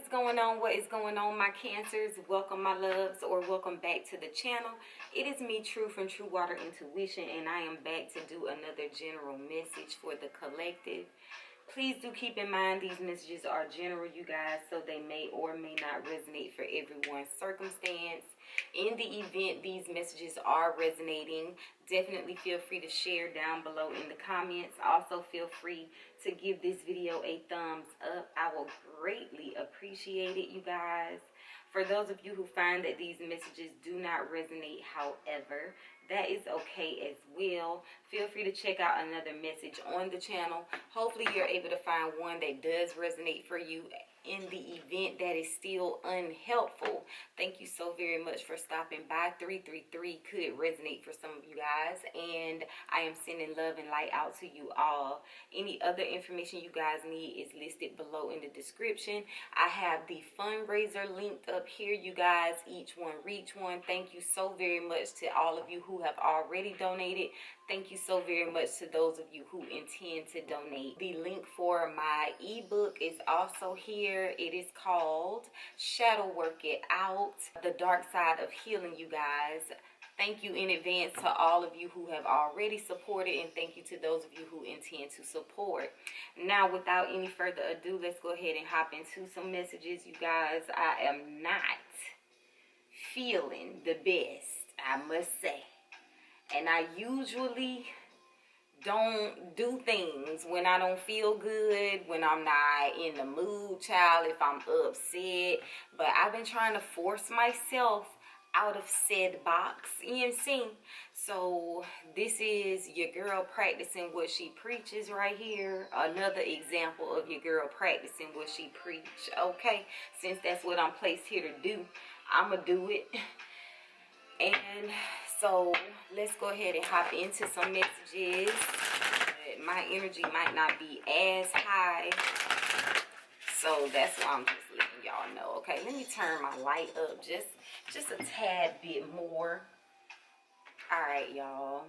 is going on? What is going on, my Cancers? Welcome, my loves, or welcome back to the channel. It is me, True, from True Water Intuition, and I am back to do another general message for the collective. Please do keep in mind these messages are general, you guys, so they may or may not resonate for everyone's circumstance. In the event these messages are resonating, definitely feel free to share down below in the comments. Also, feel free to give this video a thumbs up. I will greatly appreciate it, you guys. For those of you who find that these messages do not resonate, however, that is okay as well. Feel free to check out another message on the channel. Hopefully you're able to find one that does resonate for you. In the event that is still unhelpful, thank you so very much for stopping by. 333 could resonate for some of you guys, and I am sending love and light out to you all. Any other information you guys need is listed below in the description. I have the fundraiser linked up here, you guys. Each one reach one. Thank you so very much to all of you who have already donated. Thank you so very much to those of you who intend to donate. The link for my ebook is also here. It is called Shadow Work It Out, The Dark Side of Healing, you guys. Thank you in advance to all of you who have already supported, and thank you to those of you who intend to support. Now, without any further ado, let's go ahead and hop into some messages, you guys. I am not feeling the best, I must say. And I usually don't do things when I don't feel good, when I'm not in the mood, child, if I'm upset. But I've been trying to force myself out of said box, EMC. So this is your girl practicing what she preaches right here. Another example of your girl practicing what she preach, okay? Since that's what I'm placed here to do, I'ma do it. And so let's go ahead and hop into some messages. My energy might not be as high, so that's why I'm just letting y'all know. Okay, let me turn my light up just a tad bit more. All right, y'all.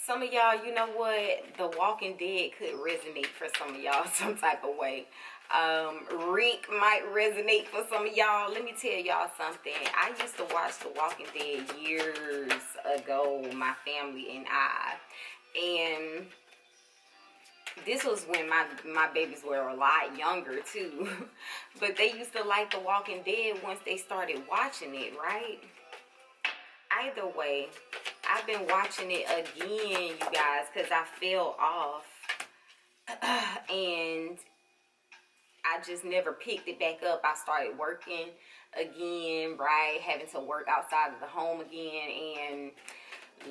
Some of y'all, you know what? The Walking Dead could resonate for some of y'all some type of way. Rick might resonate for some of y'all. Let me tell y'all something. I used to watch The Walking Dead years ago, my family and I. And this was when my babies were a lot younger too. But they used to like The Walking Dead once they started watching it, right? Either way, I've been watching it again, you guys, because I fell off. And I just never picked it back up. I started working again, right? Having to work outside of the home again. And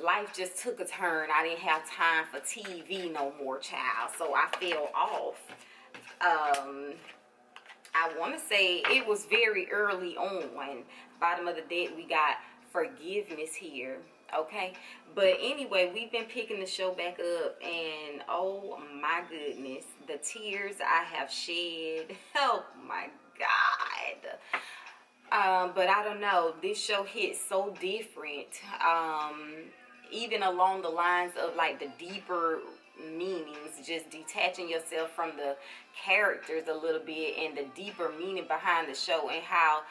life just took a turn. I didn't have time for TV no more, child. So I fell off. I want to say it was very early on. Bottom of the deck, we got Forgiveness here, okay? But anyway, we've been picking the show back up, and oh my goodness, the tears I have shed. Oh my God. But I don't know, this show hits so different, even along the lines of like the deeper meanings, just detaching yourself from the characters a little bit and the deeper meaning behind the show, and how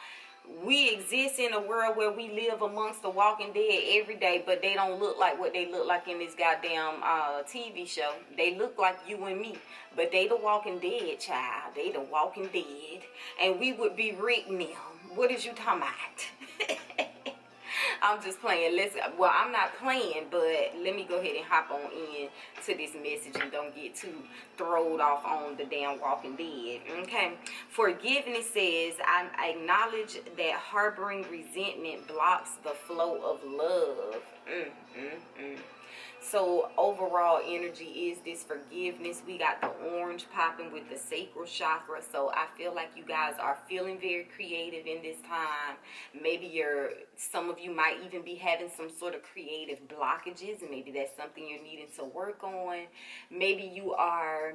we exist in a world where we live amongst the Walking Dead every day, but they don't look like what they look like in this goddamn TV show. They look like you and me, but they the Walking Dead, child. They the Walking Dead, and we would be Rick now. What is you talking about? I'm just playing. Well, I'm not playing, but let me go ahead and hop on in to this message and don't get too thrown off on the damn Walking Dead. Okay. Forgiveness says, I acknowledge that harboring resentment blocks the flow of love. So overall energy is this forgiveness. We got the orange popping with the sacral chakra. So I feel like you guys are feeling very creative in this time. Maybe some of you might even be having some sort of creative blockages, and maybe that's something you're needing to work on. Maybe you are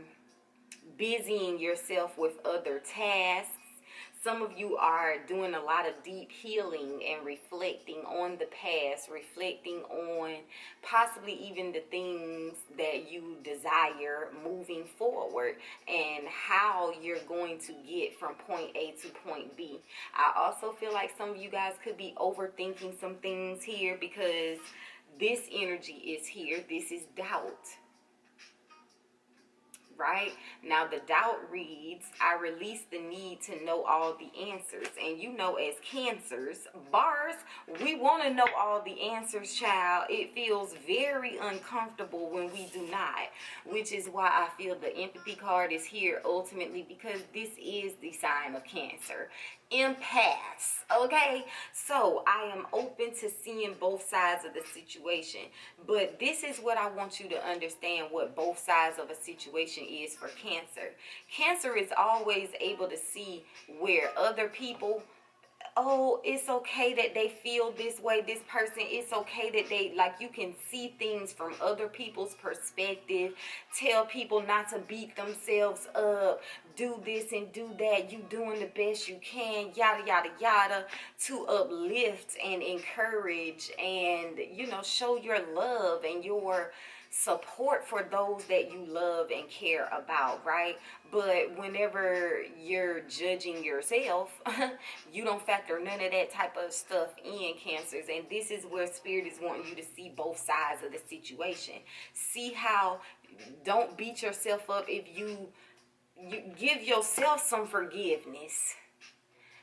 busying yourself with other tasks. Some of you are doing a lot of deep healing and reflecting on the past, reflecting on possibly even the things that you desire moving forward and how you're going to get from point A to point B. I also feel like some of you guys could be overthinking some things here because this energy is here. This is doubt. Right? Now the doubt reads, I release the need to know all the answers. And you know, as Cancers, bars, we want to know all the answers, child. It feels very uncomfortable when we do not, which is why I feel the empathy card is here ultimately, because this is the sign of Cancer. Empaths, okay? So I am open to seeing both sides of the situation, but this is what I want you to understand, what both sides of a situation is for Cancer. Cancer is always able to see where other people, oh, it's okay that they feel this way, this person, it's okay that they, like, you can see things from other people's perspective, tell people not to beat themselves up, do this and do that, you doing the best you can, yada, yada, yada, to uplift and encourage and, you know, show your love and your support for those that you love and care about, right? But whenever you're judging yourself, you don't factor none of that type of stuff in, Cancers. And this is where Spirit is wanting you to see both sides of the situation. See how, don't beat yourself up if you give yourself some forgiveness.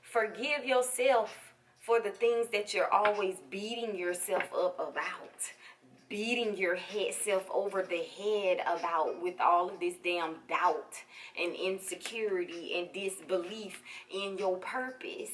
Forgive yourself for the things that you're always beating yourself up about. Beating your self over the head about with all of this damn doubt and insecurity and disbelief in your purpose.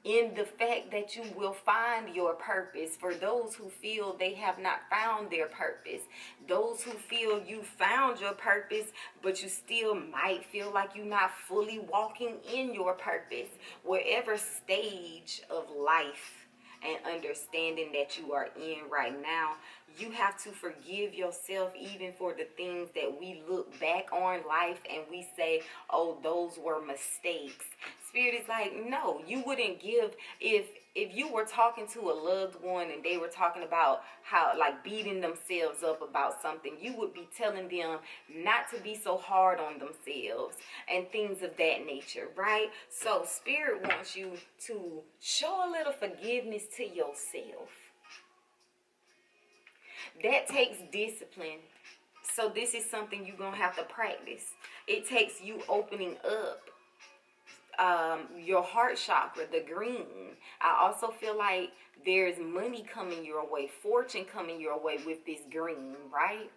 In the fact that you will find your purpose. For those who feel they have not found their purpose. Those who feel you found your purpose, but you still might feel like you're not fully walking in your purpose. Whatever stage of life and understanding that you are in right now, you have to forgive yourself even for the things that we look back on life and we say, oh, those were mistakes. Spirit is like, no, you wouldn't give, if you were talking to a loved one and they were talking about how, like, beating themselves up about something, you would be telling them not to be so hard on themselves and things of that nature, right? So Spirit wants you to show a little forgiveness to yourself. That takes discipline. So this is something you're going to have to practice. It takes you opening up your heart chakra, the green. I also feel like there's money coming your way, fortune coming your way with this green, right?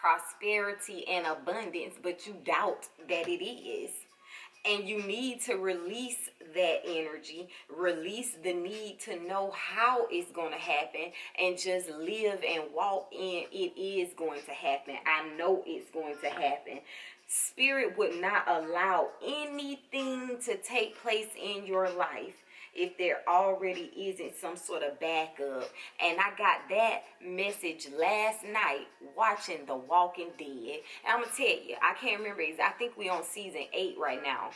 Prosperity and abundance, but you doubt that it is. And you need to release that energy, release the need to know how it's going to happen, and just live and walk in it is going to happen. I know it's going to happen. Spirit would not allow anything to take place in your life if there already isn't some sort of backup. And I got that message last night watching The Walking Dead. And I'm going to tell you, I can't remember. I think we're on season 8 right now.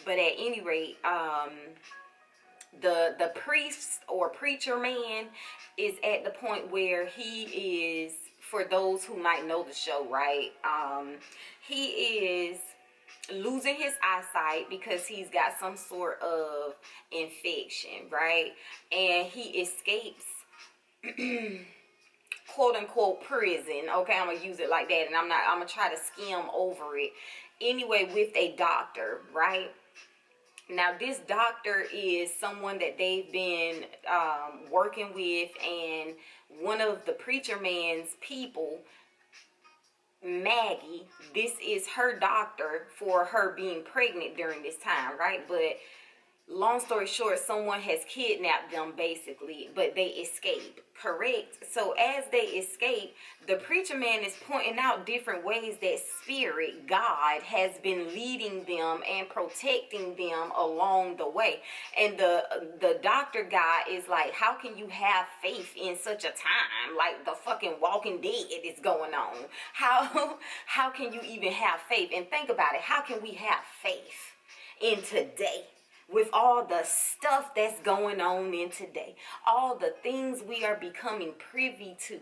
But at any rate, the priest or preacher man is at the point where he is, for those who might know the show, right? He is losing his eyesight because he's got some sort of infection, right? And he escapes quote unquote prison. Okay, I'm gonna use it like that, and I'm gonna try to skim over it anyway, with a doctor, right? Now this doctor is someone that they've been working with, and one of the preacher man's people, Maggie, this is her doctor for her being pregnant during this time, right? But long story short, someone has kidnapped them basically, but they escape, correct? So as they escape, the preacher man is pointing out different ways that Spirit, God, has been leading them and protecting them along the way. And the doctor guy is like, how can you have faith in such a time? Like the fucking Walking Dead is going on. How can you even have faith? And think about it, how can we have faith in today. With all the stuff that's going on in today, all the things we are becoming privy to,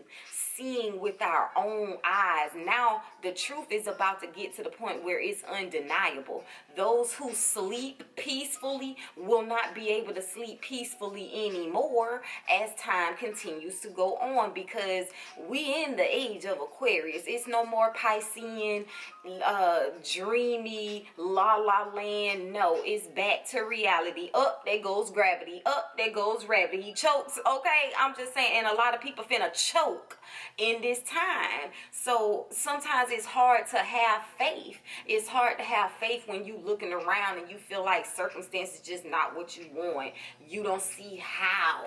seeing with our own eyes. Now the truth is about to get to the point where it's undeniable. Those who sleep peacefully will not be able to sleep peacefully anymore as time continues to go on, because we in the age of Aquarius. It's no more Piscean, dreamy, la la land. No, it's back to reality. Up there goes gravity. Up there goes gravity. He chokes. Okay, I'm just saying, and a lot of people finna choke in this time. So sometimes it's hard to have faith. It's hard to have faith when you looking around and you feel like circumstances just not what you want. You don't see how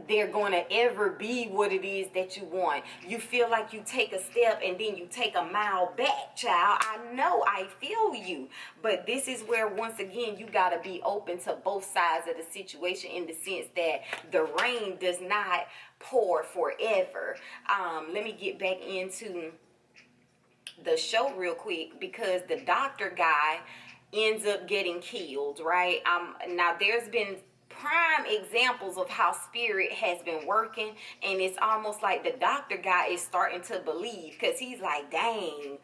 they're going to ever be what it is that you want. You feel like you take a step and then you take a mile back, child. I know, I feel you. But this is where, once again, you got to be open to both sides of the situation, in the sense that the rain does not pour forever. Let me get back into the show real quick, because the doctor guy ends up getting killed, right? Now there's been prime examples of how spirit has been working, and it's almost like the doctor guy is starting to believe, because he's like, dang,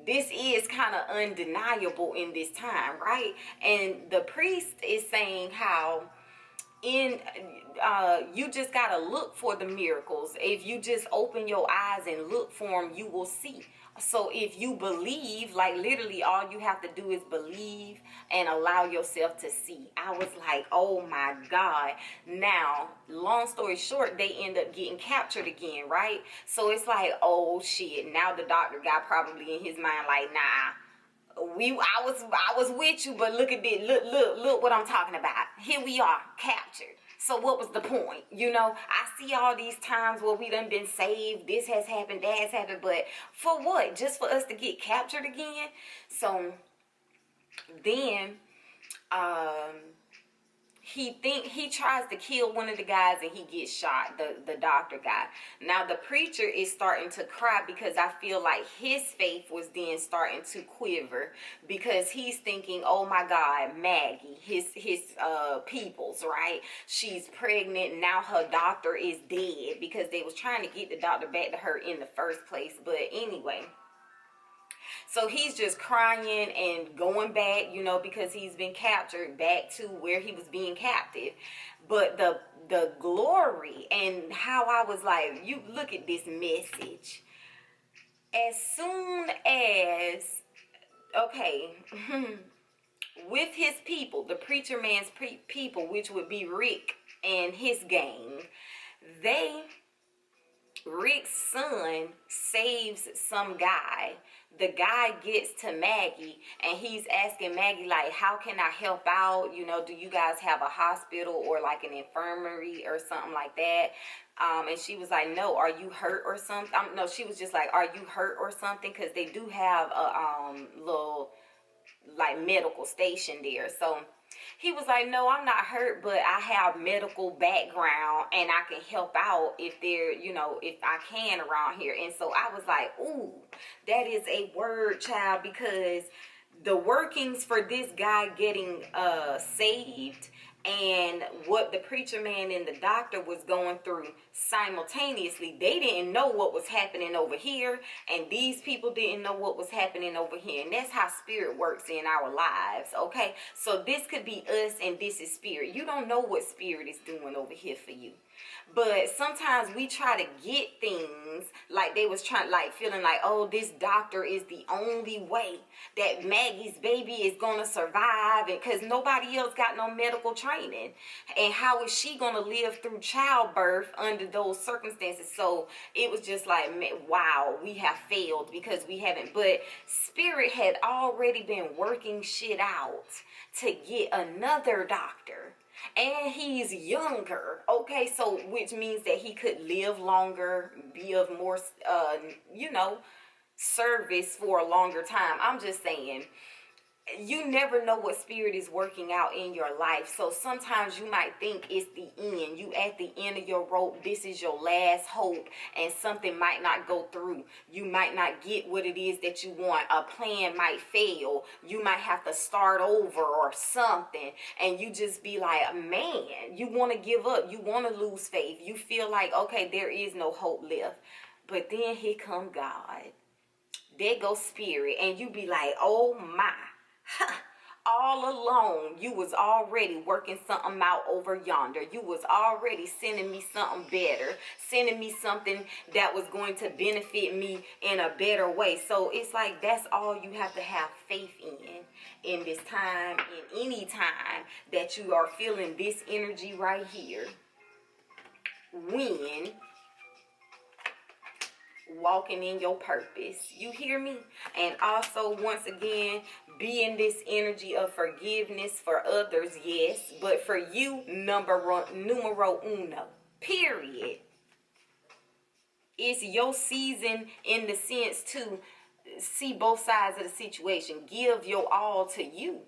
this is kind of undeniable in this time, right? And the priest is saying how you just gotta look for the miracles. If you just open your eyes and look for them, you will see. So if you believe, like literally all you have to do is believe and allow yourself to see. I was like, oh my God. Now, long story short, they end up getting captured again, right? So it's like, oh shit. Now the doctor guy probably in his mind like, nah, I was with you, but look at this. Look what I'm talking about. Here we are, captured. So what was the point? You know, I see all these times where we done been saved. This has happened, that has happened. But for what? Just for us to get captured again? So then he tries to kill one of the guys and he gets shot, the doctor guy. Now the preacher is starting to cry, because I feel like his faith was then starting to quiver, because he's thinking, oh my God, Maggie, his people's, right? She's pregnant. Now her doctor is dead, because they was trying to get the doctor back to her in the first place. But anyway, so he's just crying and going back, you know, because he's been captured, back to where he was being captive. But the glory, and how I was like, you look at this message. As soon as, okay, with his people, the preacher man's people, which would be Rick and his gang, Rick's son saves some guy. The guy gets to Maggie and he's asking Maggie, like, how can I help out? You know, do you guys have a hospital or like an infirmary or something like that? And she was like, no, are you hurt or something? No, she was just like, are you hurt or something? Because they do have a little like medical station there. So he was like, no, I'm not hurt, but I have medical background and I can help out if they're, you know, if I can around here. And so I was like, ooh, that is a word, child, because the workings for this guy getting saved and what the preacher man and the doctor was going through simultaneously, they didn't know what was happening over here, and these people didn't know what was happening over here. And that's how spirit works in our lives, okay? So this could be us and this is spirit. You don't know what spirit is doing over here for you. But sometimes we try to get things like they was trying, like feeling like, oh, this doctor is the only way that Maggie's baby is going to survive, and because nobody else got no medical training. And how is she going to live through childbirth under those circumstances? So it was just like, wow, we have failed because we haven't. But spirit had already been working shit out to get another doctor. And he's younger, okay, so which means that he could live longer, be of more, you know, service for a longer time. I'm just saying, you never know what spirit is working out in your life. So sometimes you might think it's the end. You at the end of your rope. This is your last hope, and something might not go through. You might not get what it is that you want. A plan might fail. You might have to start over or something, and you just be like, man, you want to give up. You want to lose faith. You feel like, okay, there is no hope left. But then here come God. There goes spirit, and you be like, oh my. All along, you was already working something out over yonder. You was already sending me something better, sending me something that was going to benefit me in a better way. So it's like that's all you have to have faith in this time, in any time that you are feeling this energy right here. When walking in your purpose, you hear me? And also, once again, be in this energy of forgiveness for others, yes, but for you, numero uno, period. It's your season in the sense to see both sides of the situation. Give your all to you.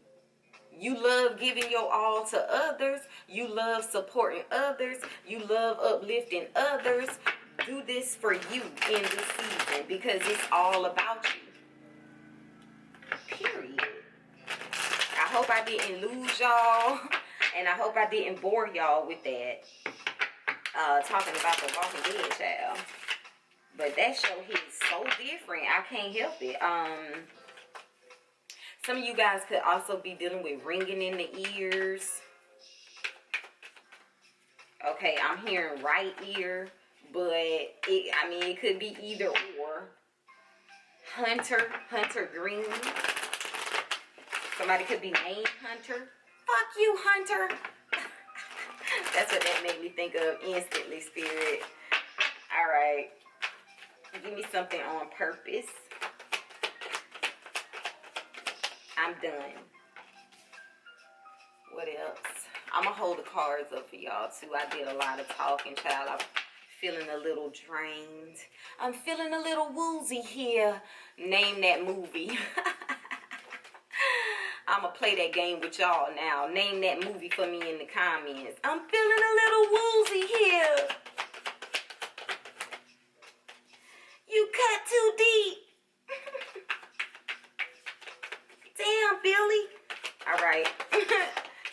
You love giving your all to others. You love supporting others. You love uplifting others. Do this for you in this season because it's all about you. Period. I hope I didn't lose y'all. And I hope I didn't bore y'all with that. Talking about the Walking Dead, child. But that show hits so different. I can't help it. Some of you guys could also be dealing with ringing in the ears. Okay, I'm hearing right ear. But, it could be either or. Hunter Green. Somebody could be named Hunter. Fuck you, Hunter. That's what that made me think of instantly, Spirit. Alright. Give me something on purpose. I'm done. What else? I'm going to hold the cards up for y'all, too. I did a lot of talking, child. I'm feeling a little drained. I'm feeling a little woozy here. Name that movie. I'm going to play that game with y'all now. Name that movie for me in the comments. I'm feeling a little woozy here. You cut too deep. Damn, Billy. All right.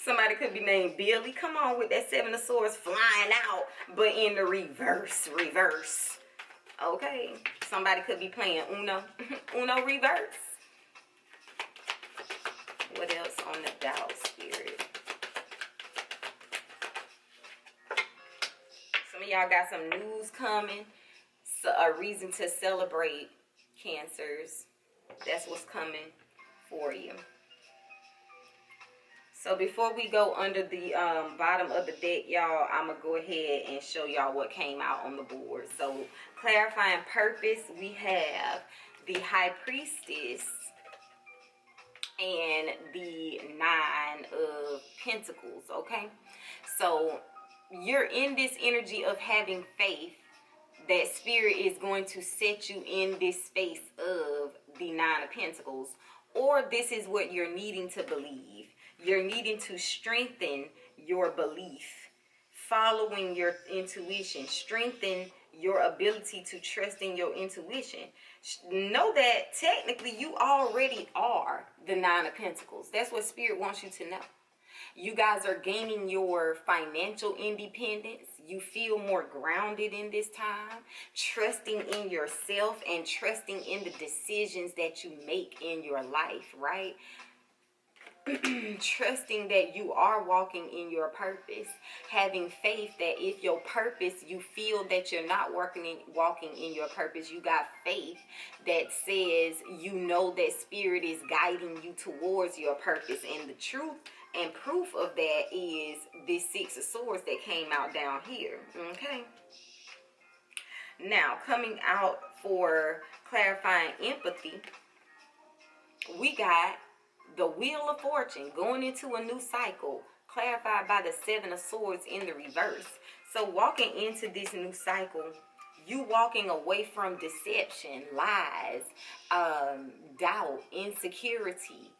Somebody could be named Billy. Come on with that Seven of Swords flying out, but in the reverse. Okay. Somebody could be playing Uno. Uno reverse. What else on the doubt, Spirit? Some of y'all got some news coming. So a reason to celebrate, Cancers. That's what's coming for you. So before we go under the bottom of the deck, y'all, I'm going to go ahead and show y'all what came out on the board. So clarifying purpose, we have the High Priestess and the Nine of Pentacles, okay? So you're in this energy of having faith that Spirit is going to set you in this space of the Nine of Pentacles. Or this is what you're needing to believe. You're needing to strengthen your belief, following your intuition, strengthen your ability to trust in your intuition. Know that technically you already are the Nine of Pentacles. That's what Spirit wants you to know. You guys are gaining your financial independence. You feel more grounded in this time, trusting in yourself and trusting in the decisions that you make in your life, right? Trusting that you are walking in your purpose, having faith that if your purpose, you feel that you're not walking in your purpose, you got faith that says you know that Spirit is guiding you towards your purpose. And the truth and proof of that is this Six of Swords that came out down here. Okay, now coming out for clarifying empathy, we got the Wheel of Fortune going into a new cycle, clarified by the Seven of Swords in the reverse. So walking into this new cycle, you walking away from deception, lies, doubt, insecurity,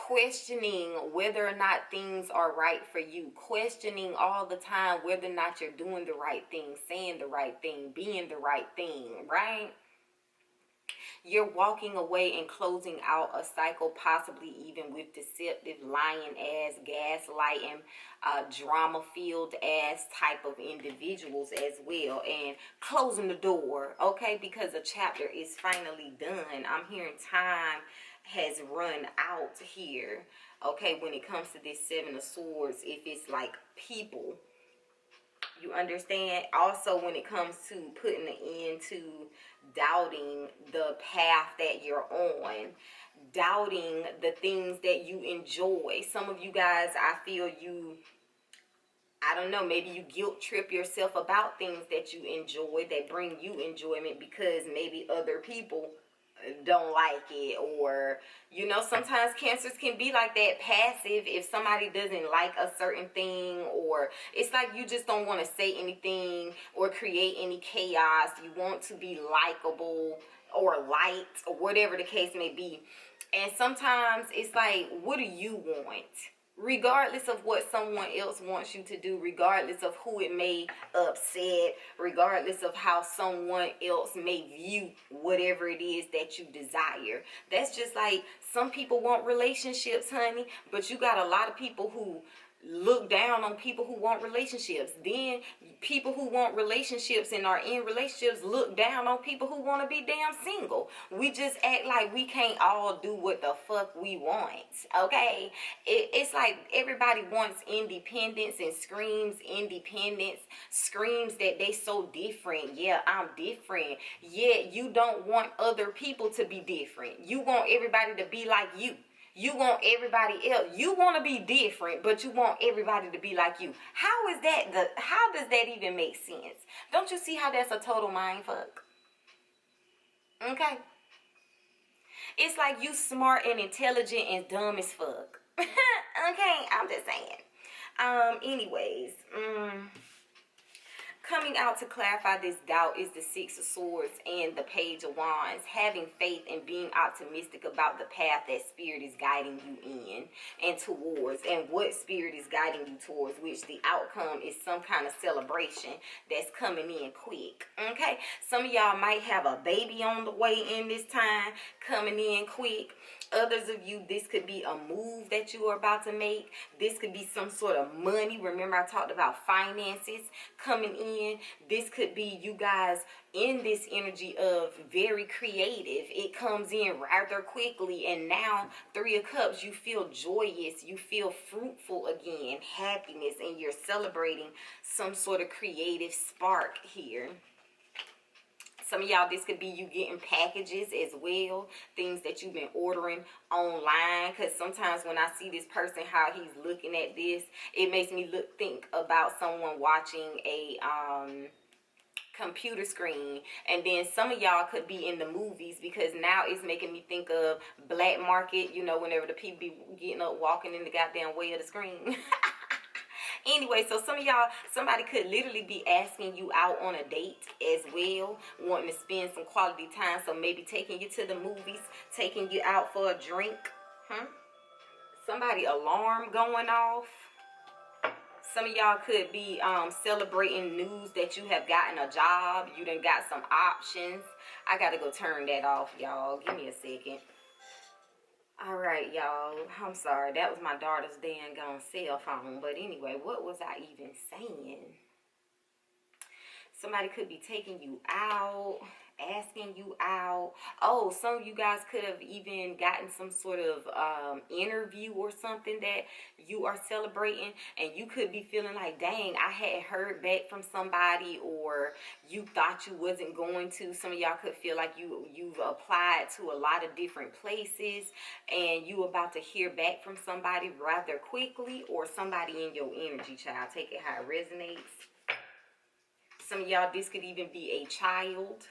questioning whether or not things are right for you, questioning all the time whether or not you're doing the right thing, saying the right thing, being the right thing, right? You're walking away and closing out a cycle, possibly even with deceptive, lying ass, gaslighting, drama-filled ass type of individuals as well, and closing the door, okay? Because a chapter is finally done. I'm hearing time has run out here, okay, when it comes to this Seven of Swords, if it's like people. You understand? Also, when it comes to putting an end to doubting the path that you're on, doubting the things that you enjoy. Some of you guys, I feel you, I don't know, maybe you guilt trip yourself about things that you enjoy, that bring you enjoyment, because maybe other people don't like it. Or, you know, sometimes cancers can be like that, passive. If somebody doesn't like a certain thing, or it's like you just don't want to say anything or create any chaos. You want to be likable or liked, or whatever the case may be. And sometimes it's like, what do you want? Regardless of what someone else wants you to do, regardless of who it may upset, regardless of how someone else may view whatever it is that you desire. That's just like, some people want relationships, honey, but you got a lot of people who look down on people who want relationships. Then people who want relationships and are in relationships look down on people who want to be damn single. We just act like we can't all do what the fuck we want, okay? It's like everybody wants independence and screams independence, screams that they so different. Yeah, I'm different. Yet you don't want other people to be different. You want everybody to be like you. You want everybody else. You want to be different, but you want everybody to be like you. How is that? How does that even make sense? Don't you see how that's a total mind fuck? Okay. It's like you smart and intelligent and dumb as fuck. Okay, I'm just saying. Anyways, coming out to clarify this doubt is the Six of Swords and the Page of Wands. Having faith and being optimistic about the path that Spirit is guiding you in and towards, and what Spirit is guiding you towards, which the outcome is some kind of celebration that's coming in quick. Okay, some of y'all might have a baby on the way in this time, coming in quick. Others of you, this could be a move that you are about to make. This could be some sort of money. Remember, I talked about finances coming in. This could be you guys in this energy of very creative. It comes in rather quickly, and now Three of Cups, you feel joyous, you feel fruitful again, happiness, and you're celebrating some sort of creative spark here. Some of y'all, this could be you getting packages as well, things that you've been ordering online. Because sometimes when I see this person, how he's looking at this, it makes me think about someone watching a computer screen. And then some of y'all could be in the movies, because now it's making me think of black market, you know, whenever the people be getting up, walking in the goddamn way of the screen. Anyway, so some of y'all, somebody could literally be asking you out on a date as well, wanting to spend some quality time. So maybe taking you to the movies, taking you out for a drink. Somebody alarm going off. Some of y'all could be celebrating news that you have gotten a job. You done got some options. I got to go turn that off, y'all. Give me a second. All right, y'all. I'm sorry. That was my daughter's dang on cell phone. But anyway, what was I even saying? Somebody could be taking you out, asking you out. Oh, some of you guys could have even gotten some sort of interview or something that you are celebrating, and you could be feeling like, dang, I hadn't heard back from somebody, or you thought you wasn't going to. Some of y'all could feel like you've applied to a lot of different places, and you about to hear back from somebody rather quickly, or somebody in your energy, child. Take it how it resonates. Some of y'all, this could even be a child.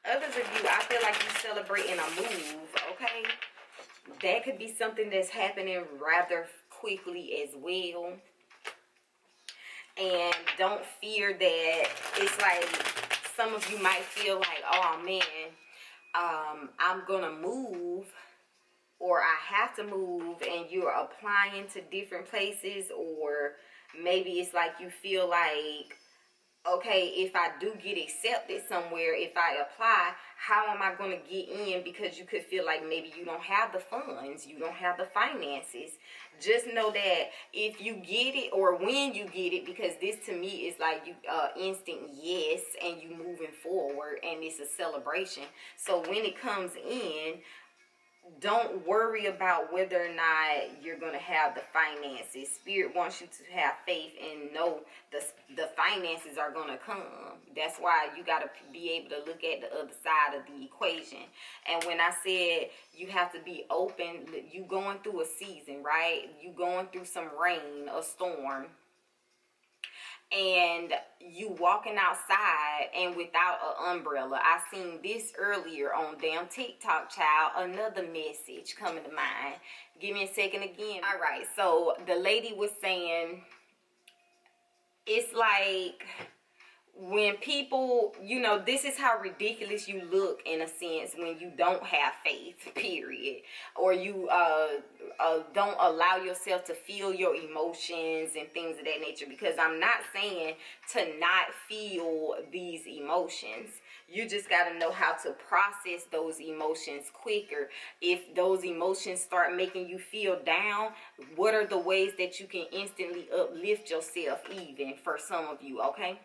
Others of you, I feel like you're celebrating a move, okay? That could be something that's happening rather quickly as well. And don't fear that. It's like some of you might feel like, oh man, I'm gonna move, or I have to move, and you're applying to different places, or maybe it's like you feel like, okay, if I do get accepted somewhere, if I apply, how am I going to get in? Because you could feel like maybe you don't have the funds, you don't have the finances. Just know that if you get it, or when you get it, because this to me is like you instant yes, and you moving forward, and it's a celebration. So when it comes in, don't worry about whether or not you're going to have the finances. Spirit wants you to have faith and know the finances are going to come. That's why you got to be able to look at the other side of the equation. And when I said you have to be open, you going through a season, right? You going through some rain, a storm, and you walking outside and without an umbrella. I seen this earlier on damn TikTok, child. Another message coming to mind. Give me a second again. All right, so the lady was saying, it's like when people, you know, this is how ridiculous you look in a sense when you don't have faith, period. Or you don't allow yourself to feel your emotions and things of that nature. Because I'm not saying to not feel these emotions. You just got to know how to process those emotions quicker. If those emotions start making you feel down, what are the ways that you can instantly uplift yourself, even for some of you, okay?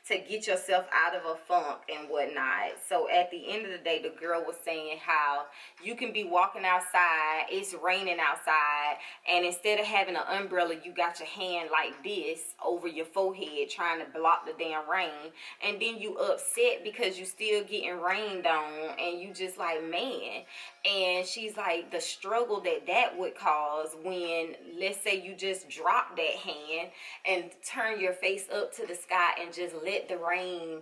To get yourself out of a funk and whatnot. So at the end of the day, the girl was saying how you can be walking outside, it's raining outside, and instead of having an umbrella, you got your hand like this over your forehead trying to block the damn rain, and then you upset because you still getting rained on, and you just like, man. And she's like, the struggle that would cause when, let's say, you just drop that hand and turn your face up to the sky and just let the rain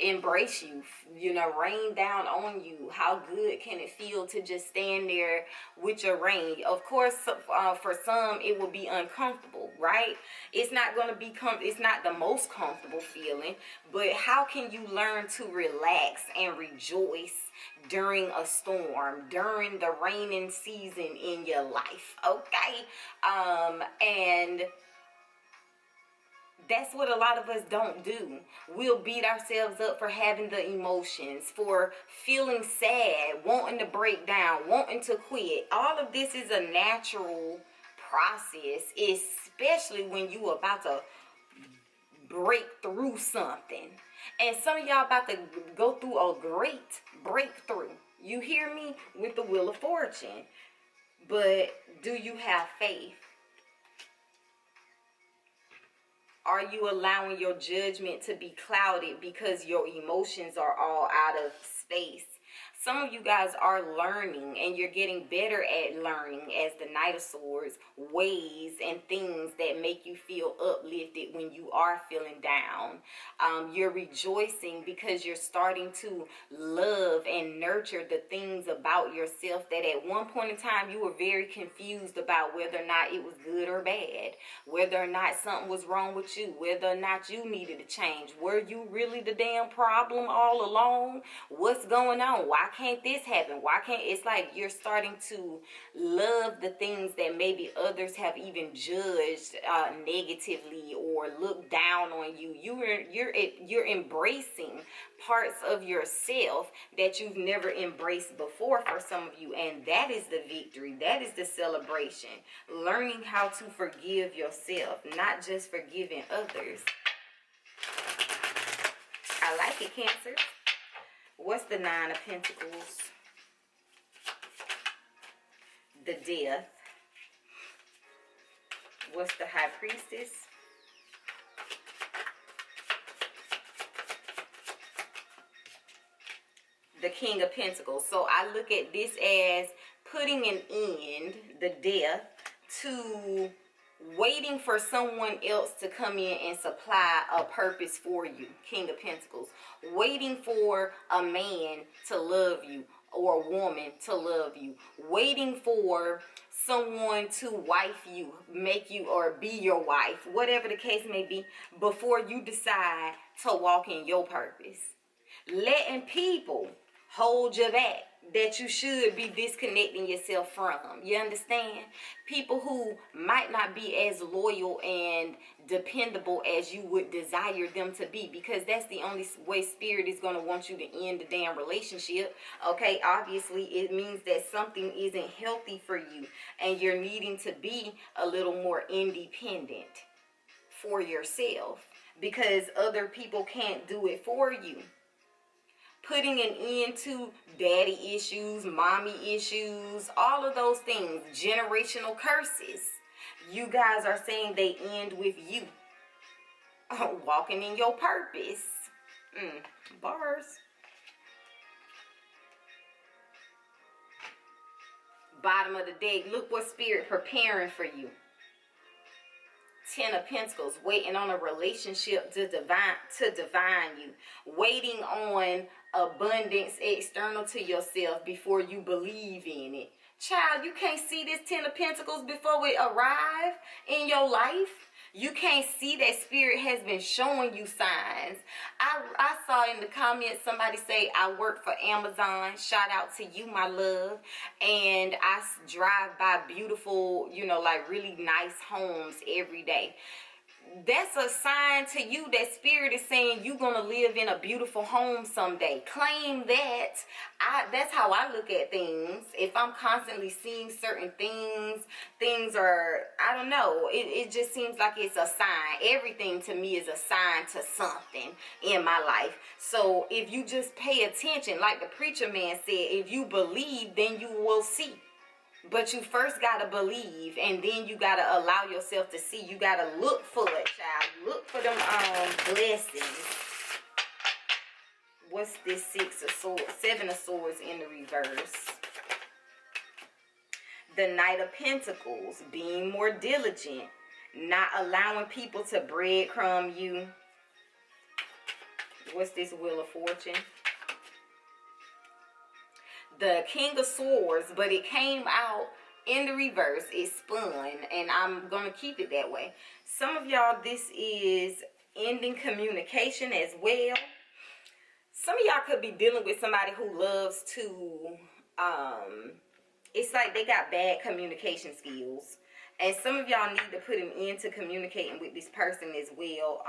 embrace you, you know, rain down on you. How good can it feel to just stand there with your rain? Of course, for some it will be uncomfortable, right? It's not going to be it's not the most comfortable feeling, but how can you learn to relax and rejoice during a storm, during the raining season in your life, okay? And that's what a lot of us don't do. We'll beat ourselves up for having the emotions, for feeling sad, wanting to break down, wanting to quit. All of this is a natural process, especially when you about to break through something. And some of y'all about to go through a great breakthrough. You hear me? With the Wheel of Fortune. But do you have faith? Are you allowing your judgment to be clouded because your emotions are all out of space? Some of you guys are learning, and you're getting better at learning, as the Knight of Swords, ways and things that make you feel uplifted when you are feeling down. You're rejoicing because you're starting to love and nurture the things about yourself that at one point in time you were very confused about whether or not it was good or bad, whether or not something was wrong with you, whether or not you needed to change. Were you really the damn problem all along? What's going on? Why can't this happen? Why can't, it's like you're starting to love the things that maybe others have even judged negatively or looked down on you. You're embracing parts of yourself that you've never embraced before for some of you, and that is the victory. That is the celebration. Learning how to forgive yourself, not just forgiving others. I like it, Cancer. What's the Nine of Pentacles? The Death. What's the High Priestess? The King of Pentacles. So I look at this as putting an end, the death, to waiting for someone else to come in and supply a purpose for you. King of Pentacles. Waiting for a man to love you, or a woman to love you. Waiting for someone to wife you, make you, or be your wife, whatever the case may be, before you decide to walk in your purpose. letting people hold you back that you should be disconnecting yourself from. You understand? People who might not be as loyal and dependable as you would desire them to be, because that's the only way spirit is going to want you to end the damn relationship. Okay, obviously it means that something isn't healthy for you and you're needing to be a little more independent for yourself, because other people can't do it for you. Putting an end to daddy issues, mommy issues, all of those things, generational curses. You guys are saying they end with you walking in your purpose. Bars. Bottom of the deck, look what spirit preparing for you. 10 of Pentacles, waiting on a relationship to divine you. Waiting on abundance external to yourself before you believe in it. Child, you can't see this 10 of Pentacles before it arrive in your life. You can't see that spirit has been showing you signs. I saw in the comments somebody say, I work for Amazon. Shout out to you, my love. And I drive by beautiful, like really nice homes every day. That's a sign to you that spirit is saying you're going to live in a beautiful home someday. Claim that. That's how I look at things. If I'm constantly seeing certain things are, I don't know, it just seems like it's a sign. Everything to me is a sign to something in my life. So if you just pay attention, like the preacher man said, if you believe, then you will see. But you first got to believe, and then you got to allow yourself to see. You got to look for it, child. Look for them blessings. What's this 6 of swords? 7 of swords in the reverse. The Knight of Pentacles, being more diligent, not allowing people to breadcrumb you. What's this Wheel of Fortune? The King of Swords, but it came out in the reverse. It spun, and I'm going to keep it that way. Some of y'all, this is ending communication as well. Some of y'all could be dealing with somebody who loves to, it's like they got bad communication skills. And some of y'all need to put an end to communicating with this person as well,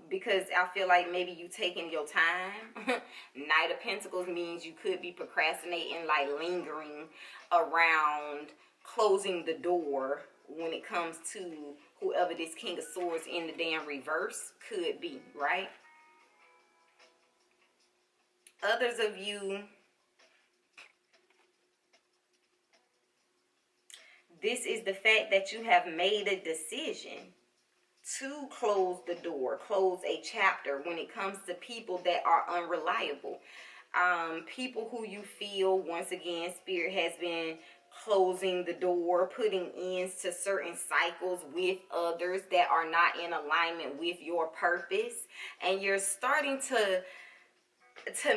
because I feel like maybe you taking your time. Knight of Pentacles means you could be procrastinating, like lingering around closing the door when it comes to whoever this King of Swords in the damn reverse could be, right? Others of you, this is the fact that you have made a decision to close the door, close a chapter when it comes to people that are unreliable. People who you feel, once again, spirit has been closing the door, putting ends to certain cycles with others that are not in alignment with your purpose. And you're starting to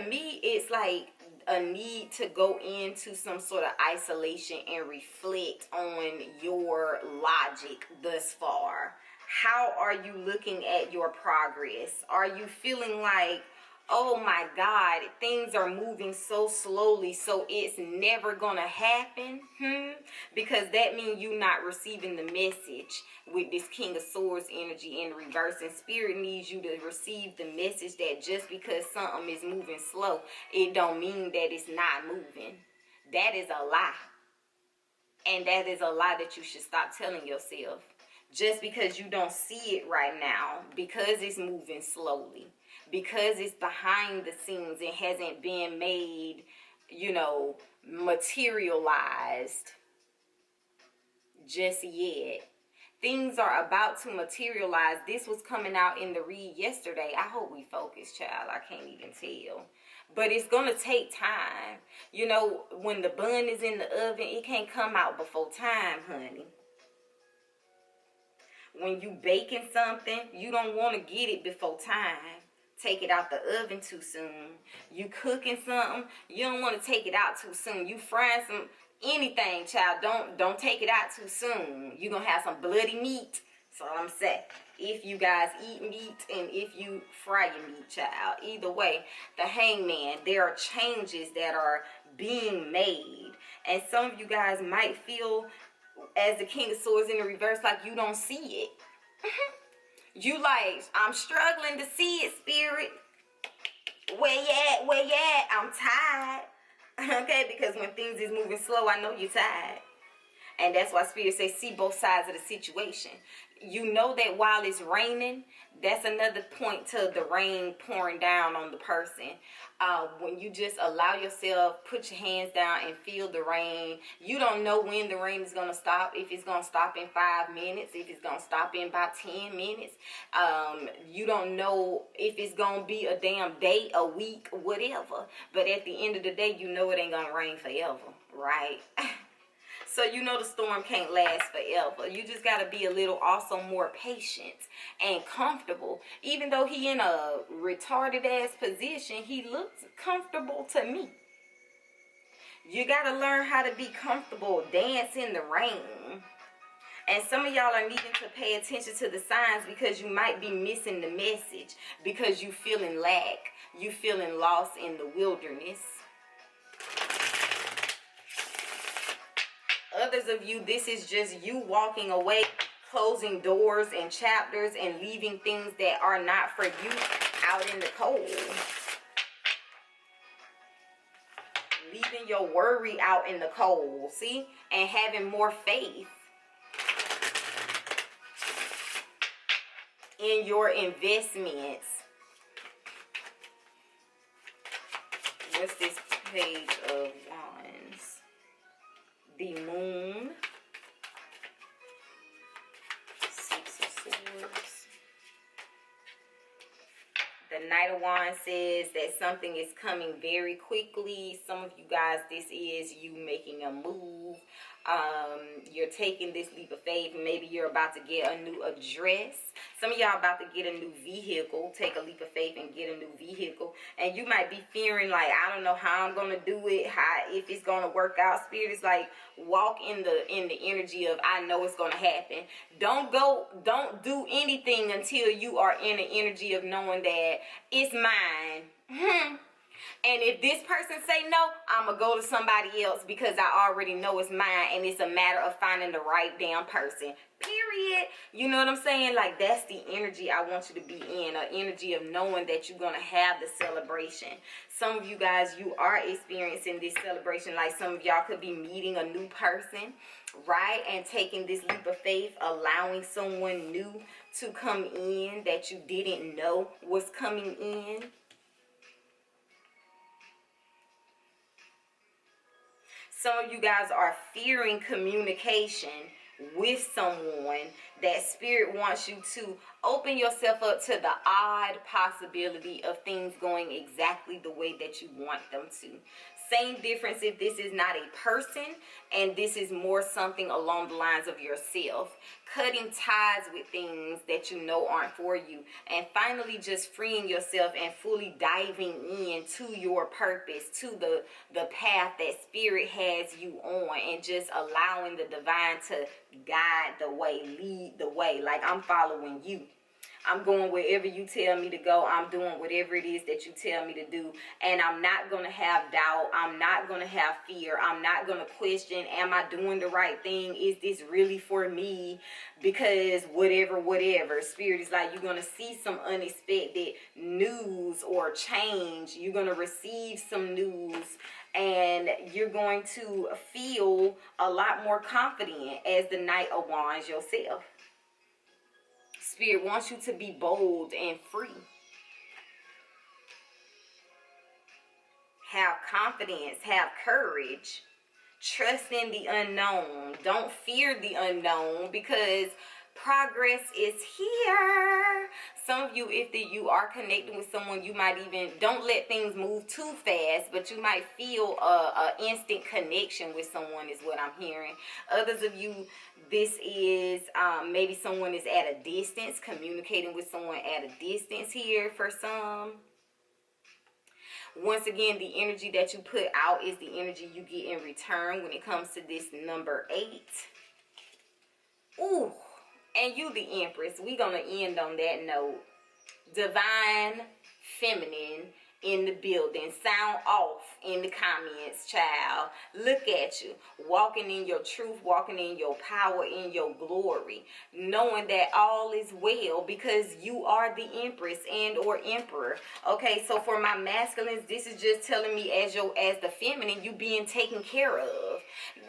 me, it's like a need to go into some sort of isolation and reflect on your logic thus far. How are you looking at your progress? Are you feeling like, oh my God, things are moving so slowly, so it's never gonna happen? Because that means you're not receiving the message with this King of Swords energy in reverse. And spirit needs you to receive the message that just because something is moving slow, it don't mean that it's not moving. That is a lie. And that is a lie that you should stop telling yourself. Just because you don't see it right now, because it's moving slowly, because it's behind the scenes and hasn't been made, materialized just yet. Things are about to materialize. This was coming out in the read yesterday. I hope we focus, child. I can't even tell. But it's going to take time. When the bun is in the oven, it can't come out before time, honey. When you baking something, you don't want to get it before time. Take it out the oven too soon. You cooking something, you don't want to take it out too soon. You frying anything, child, don't take it out too soon. You're going to have some bloody meat So I'm saying, if you guys eat meat and if you fry your meat, child, either way, the Hangman, there are changes that are being made. And some of you guys might feel, as the King of Swords in the reverse, like you don't see it. You like, I'm struggling to see it, Spirit. Where you at? Where you at? I'm tired. Okay, because when things is moving slow, I know you're tired. And that's why Spirit says, see both sides of the situation. You know that while it's raining, that's another point to the rain pouring down on the person. When you just allow yourself, put your hands down and feel the rain. You don't know when the rain is going to stop. If it's going to stop in 5 minutes. If it's going to stop in about 10 minutes. You don't know if it's going to be a damn day, a week, whatever. But at the end of the day, you know it ain't going to rain forever. Right? So you know the storm can't last forever. You just got to be a little also more patient and comfortable. Even though he in a retarded ass position, he looks comfortable to me. You got to learn how to be comfortable, dance in the rain. And some of y'all are needing to pay attention to the signs because you might be missing the message. Because you feeling lack. You feeling lost in the wilderness. Others of you, this is just you walking away, closing doors and chapters and leaving things that are not for you out in the cold. Leaving your worry out in the cold, see? And having more faith in your investments. What's this page of wands? The moon, 6 of swords. The Knight of Wands says that something is coming very quickly. Some of you guys, this is you making a move. You're taking this leap of faith. Maybe you're about to get a new address. Some of y'all about to get a new vehicle. Take a leap of faith and get a new vehicle. And you might be fearing like, I don't know how I'm gonna do it, if it's gonna work out. Spirit is like, walk in the energy of I know it's gonna happen. Don't do anything until you are in the energy of knowing that it's mine. And if this person say no, I'm going to go to somebody else because I already know it's mine. And it's a matter of finding the right damn person. Period. You know what I'm saying? Like, that's the energy I want you to be in. An energy of knowing that you're going to have the celebration. Some of you guys, you are experiencing this celebration. Like, some of y'all could be meeting a new person, right? And taking this leap of faith, allowing someone new to come in that you didn't know was coming in. Some of you guys are fearing communication with someone. That Spirit wants you to open yourself up to the odd possibility of things going exactly the way that you want them to. Same difference if this is not a person and this is more something along the lines of yourself. Cutting ties with things that you know aren't for you. And finally just freeing yourself and fully diving into your purpose, to the path that Spirit has you on. And just allowing the divine to guide the way, lead the way. Like, I'm following you. I'm going wherever you tell me to go. I'm doing whatever it is that you tell me to do. And I'm not going to have doubt. I'm not going to have fear. I'm not going to question, am I doing the right thing? Is this really for me? Because whatever. Spirit is like, you're going to see some unexpected news or change. You're going to receive some news. And you're going to feel a lot more confident as the Knight of Wands yourself. Spirit wants you to be bold and free. Have confidence, have courage. Trust in the unknown. Don't fear the unknown because progress is here. Some of you, if you are connecting with someone, you might even, don't let things move too fast, but you might feel a instant connection with someone is what I'm hearing. Others of you, this is maybe someone is at a distance, communicating with someone at a distance here for some. Once again, the energy that you put out is the energy you get in return when it comes to this number 8. Ooh, And you the Empress. We gonna end on that note. Divine feminine in the building. Sound off in the comments, child. Look at you. Walking in your truth, walking in your power, in your glory. Knowing that all is well because you are the Empress and or Emperor. Okay, so for my masculines, this is just telling me as the feminine, you being taken care of.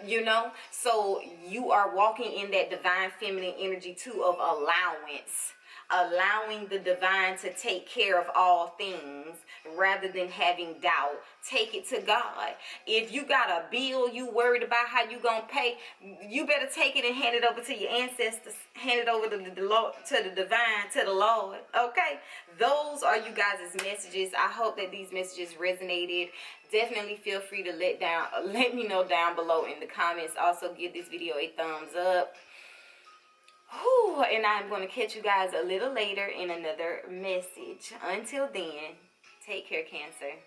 You know? So you are walking in that divine feminine energy too of allowance. Allowing the divine to take care of all things rather than having doubt. Take it to God. If you got a bill you worried about how you gonna pay, you better take it and hand it over to your ancestors. Hand it over to the Lord, to the divine, to the Lord. Okay? Those are you guys' messages. I hope that these messages resonated. Definitely feel free to let me know down below in the comments. Also give this video a thumbs up. Whew, and I'm going to catch you guys a little later in another message. Until then, take care, Cancer.